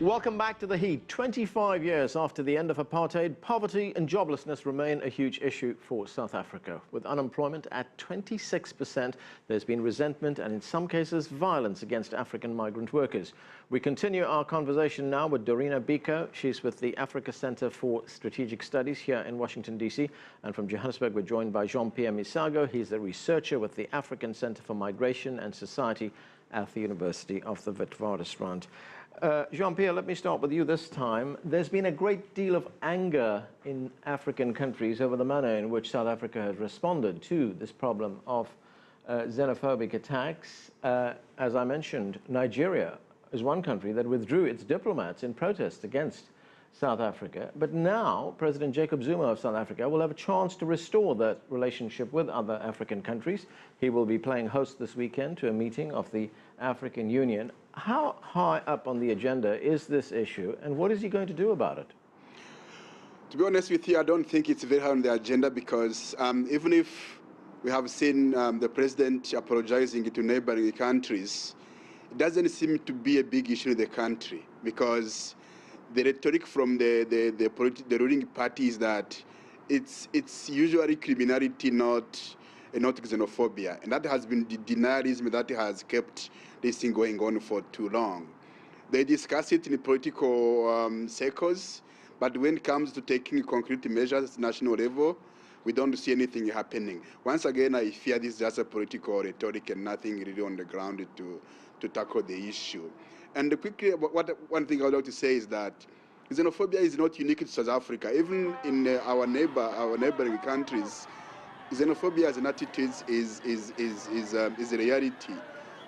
Welcome back to The Heat. 25 years after the end of apartheid, poverty and joblessness remain a huge issue for South Africa. With unemployment at 26%, there's been resentment and in some cases violence against African migrant workers. We continue our conversation now with Dorina Biko. She's with the Africa Center for Strategic Studies here in Washington, D.C. And from Johannesburg, we're joined by Jean-Pierre Misago. He's a researcher with the African Center for Migration and Society at the University of the Witwatersrand. Jean-Pierre, let me start with you this time. There's been a great deal of anger in African countries over the manner in which South Africa has responded to this problem of xenophobic attacks. As I mentioned, Nigeria is one country that withdrew its diplomats in protest against South Africa. But now, President Jacob Zuma of South Africa will have a chance to restore that relationship with other African countries. He will be playing host this weekend to a meeting of the African Union. How high up on the agenda is this issue, and what is he going to do about it? To be honest with you, I don't think it's very high on the agenda because even if we have seen the president apologizing to neighboring countries, it doesn't seem to be a big issue in the country because the rhetoric from the ruling party is that it's usually criminality, not xenophobia. And that has been the denialism that has kept this thing going on for too long. They discuss it in political circles, but when it comes to taking concrete measures at national level, we don't see anything happening. Once again, I fear this is just a political rhetoric and nothing really on the ground to tackle the issue. And quickly, one thing I would like to say is that xenophobia is not unique to South Africa. Even in our neighboring countries, xenophobia as an attitude is a reality.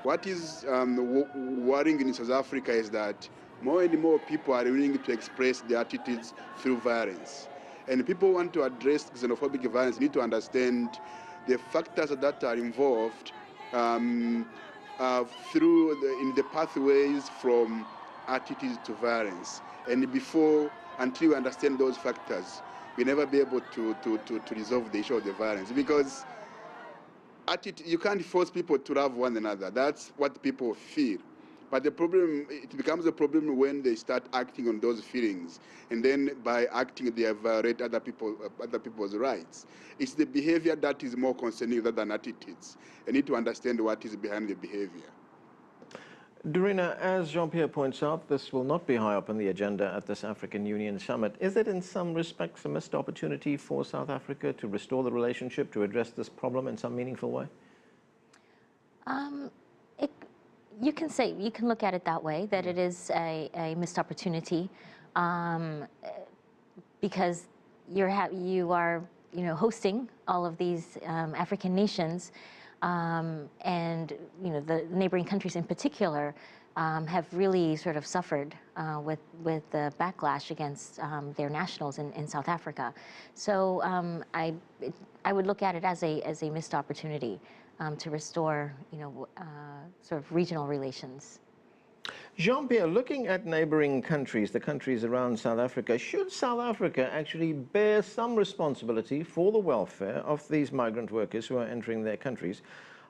What is worrying in South Africa is that more and more people are willing to express their attitudes through violence. And people want to address xenophobic violence need to understand the factors that are involved in the pathways from attitudes to violence. And until we understand those factors, we'll never be able to resolve the issue of the violence. Because you can't force people to love one another. That's what people feel. But the problem, it becomes a problem when they start acting on those feelings. And then by acting, they violate other people's rights. It's the behavior that is more concerning than attitudes. You need to understand what is behind the behavior. Dorina, as Jean-Pierre points out, this will not be high up on the agenda at this African Union summit. Is it in some respects a missed opportunity for South Africa to restore the relationship, to address this problem in some meaningful way? You can look at it that way, that it is a missed opportunity, because you are hosting all of these African nations. And the neighboring countries in particular have really sort of suffered with the backlash against their nationals in South Africa. So I would look at it as a missed opportunity to restore sort of regional relations. Jean-Pierre, looking at neighboring countries, the countries around South Africa, should South Africa actually bear some responsibility for the welfare of these migrant workers who are entering their countries?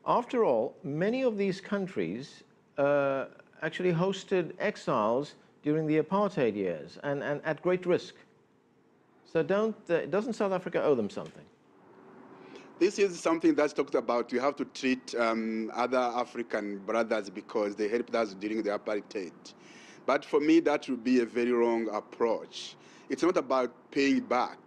After all, many of these countries actually hosted exiles during the apartheid years and at great risk. So doesn't South Africa owe them something? This is something that's talked about. You have to treat other African brothers because they helped us during the apartheid. But for me, that would be a very wrong approach. It's not about paying back.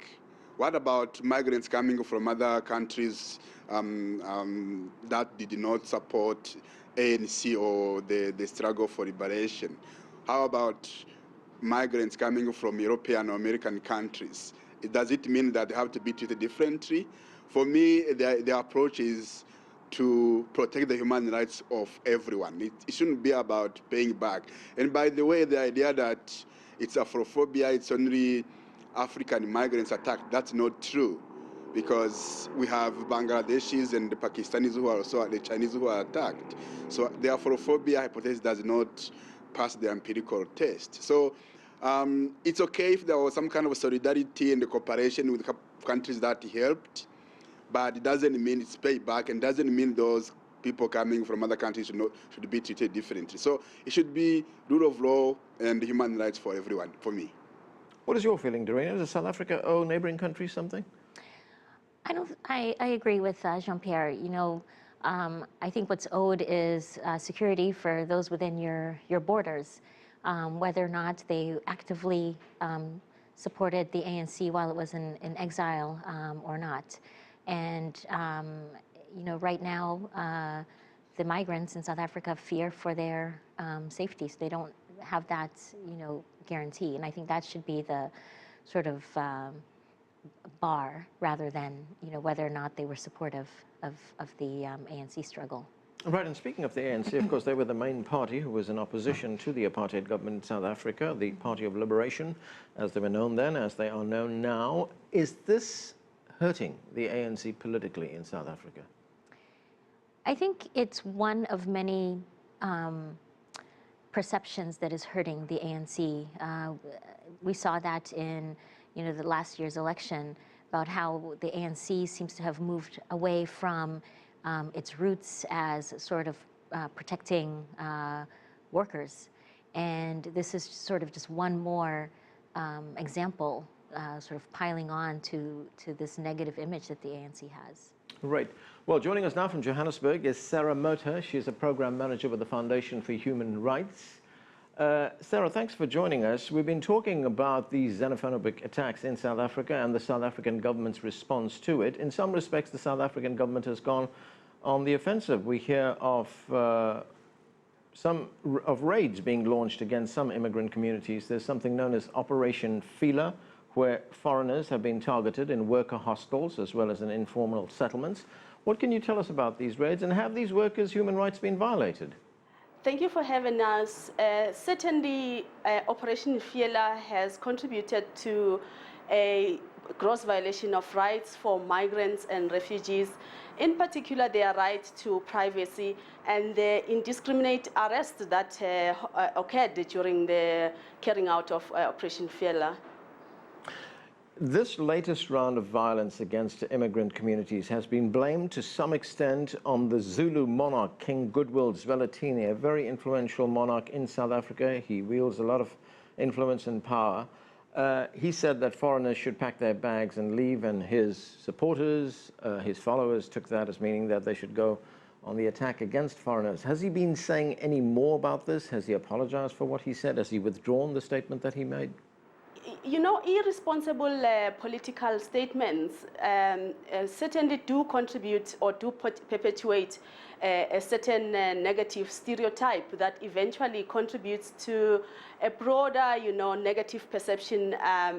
What about migrants coming from other countries that did not support ANC or the struggle for liberation? How about migrants coming from European or American countries? Does it mean that they have to be treated differently? For me, the approach is to protect the human rights of everyone. It shouldn't be about paying back. And by the way, the idea that it's Afrophobia, it's only African migrants attacked, that's not true. Because we have Bangladeshis and the Pakistanis who are also the Chinese who are attacked. So the Afrophobia hypothesis does not pass the empirical test. So it's okay if there was some kind of solidarity and cooperation with countries that helped, but it doesn't mean it's payback and doesn't mean those people coming from other countries should be treated differently. So it should be rule of law and human rights for everyone, for me. What is your feeling, Dorina? Does South Africa owe neighboring countries something? I agree with Jean-Pierre. You know, I think what's owed is security for those within your borders, whether or not they actively supported the ANC while it was in exile or not. And, you know, right now, the migrants in South Africa fear for their safety, so they don't have that, you know, guarantee. And I think that should be the sort of bar rather than, you know, whether or not they were supportive of the ANC struggle. Right, and speaking of the ANC, of course, they were the main party who was in opposition to the apartheid government in South Africa, the Party of Liberation, as they were known then, as they are known now. Is this hurting the ANC politically in South Africa? I think it's one of many perceptions that is hurting the ANC. We saw that in, you know, the last year's election, about how the ANC seems to have moved away from its roots as sort of protecting workers. And this is sort of just one more example sort of piling on to this negative image that the ANC has. Right. Well, joining us now from Johannesburg is Sarah Mota. She's a program manager with the Foundation for Human Rights. Sarah, thanks for joining us. We've been talking about these xenophobic attacks in South Africa and the South African government's response to it. In some respects, the South African government has gone on the offensive. We hear of raids being launched against some immigrant communities. There's something known as Operation Fila, where foreigners have been targeted in worker hostels as well as in informal settlements. What can you tell us about these raids, and have these workers' human rights been violated? Thank you for having us. Certainly, Operation Fila has contributed to a gross violation of rights for migrants and refugees, in particular their right to privacy and the indiscriminate arrest that occurred during the carrying out of Operation Fila. This latest round of violence against immigrant communities has been blamed to some extent on the Zulu monarch, King Goodwill Zwelithini, a very influential monarch in South Africa. He wields a lot of influence and power. He said that foreigners should pack their bags and leave, and his supporters, his followers, took that as meaning that they should go on the attack against foreigners. Has he been saying any more about this? Has he apologized for what he said? Has he withdrawn the statement that he made? You know, irresponsible political statements certainly do contribute or do perpetuate a certain negative stereotype that eventually contributes to a broader, you know, negative perception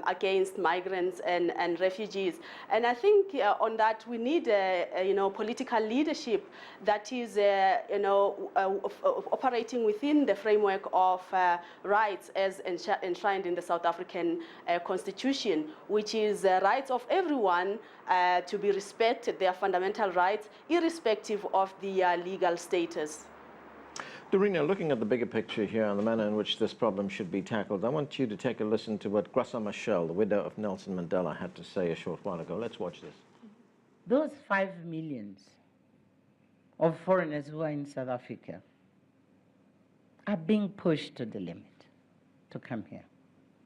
against migrants and refugees. And I think on that we need, you know, political leadership that is, you know, operating within the framework of rights as enshrined in the South African Constitution, which is rights of everyone to be respected, their fundamental rights, irrespective of the legal status. Dorina, looking at the bigger picture here and the manner in which this problem should be tackled, I want you to take a listen to what Graça Machel, the widow of Nelson Mandela, had to say a short while ago. Let's watch this. Those 5 million of foreigners who are in South Africa are being pushed to the limit to come here.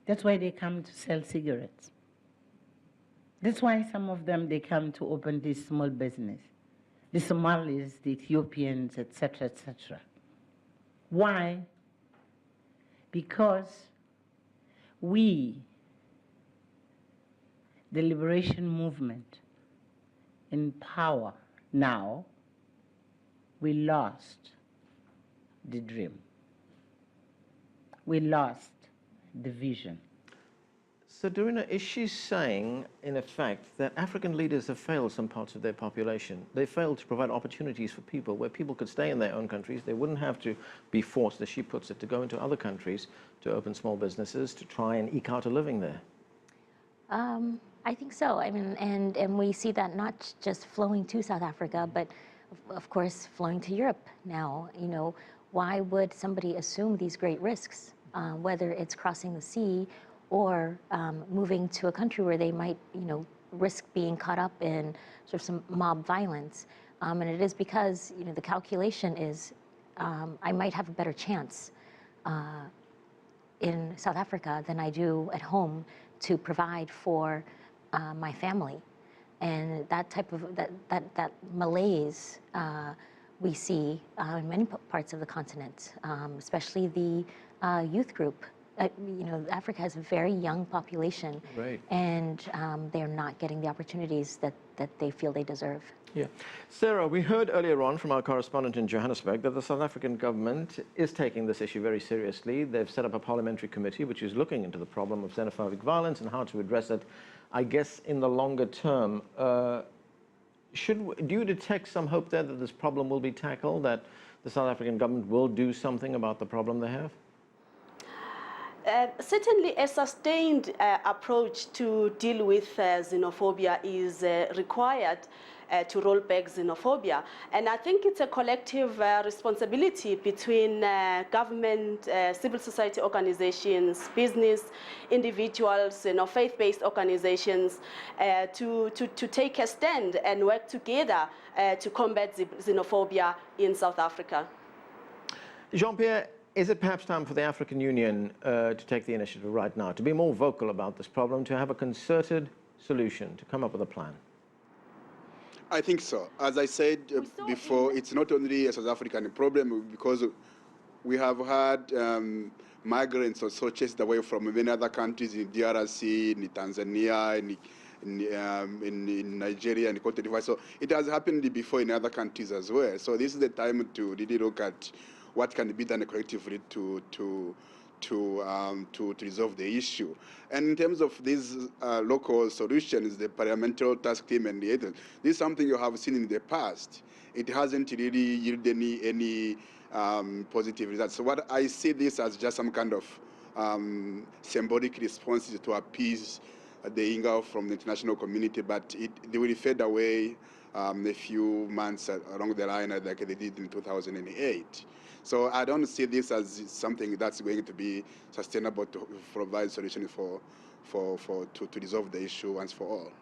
That's why they come to sell cigarettes. That's why some of them, they come to open this small business. The Somalis, the Ethiopians, etc., etc. Why? Because we, the liberation movement, in power now, we lost the dream. We lost the vision. So, Dorina, is she saying, in effect, that African leaders have failed some parts of their population? They failed to provide opportunities for people where people could stay in their own countries. They wouldn't have to be forced, as she puts it, to go into other countries to open small businesses, to try and eke out a living there. I think so. I mean, and we see that not just flowing to South Africa, but of course flowing to Europe now. You know, why would somebody assume these great risks, whether it's crossing the sea or moving to a country where they might, you know, risk being caught up in sort of some mob violence? And it is because, you know, the calculation is I might have a better chance in South Africa than I do at home to provide for my family. And that type of, that malaise we see in many parts of the continent, especially the youth group. You know, Africa has a very young population, Right. and they're not getting the opportunities that they feel they deserve. Yeah. Sarah, we heard earlier on from our correspondent in Johannesburg that the South African government is taking this issue very seriously. They've set up a parliamentary committee which is looking into the problem of xenophobic violence and how to address it, I guess, in the longer term. Do you detect some hope there that this problem will be tackled, that the South African government will do something about the problem they have? Certainly a sustained approach to deal with xenophobia is required to roll back xenophobia. And I think it's a collective responsibility between government, civil society organizations, business, individuals, you know, faith-based organizations to take a stand and work together to combat xenophobia in South Africa. Jean-Pierre, is it perhaps time for the African Union to take the initiative right now, to be more vocal about this problem, to have a concerted solution, to come up with a plan? I think so. As I said before, it's not only a South African problem because we have had migrants also chased away from many other countries in DRC, in Tanzania, in Nigeria, and Cote d'Ivoire. So it has happened before in other countries as well. So this is the time to really look at what can be done collectively to resolve the issue. And in terms of these local solutions, the parliamentary task team and the others, this is something you have seen in the past. It hasn't really yielded any positive results. So what I see this as just some kind of symbolic response to appease the anger from the international community, but they will fade away a few months along the line like they did in 2008. So I don't see this as something that's going to be sustainable to provide solutions to resolve the issue once for all.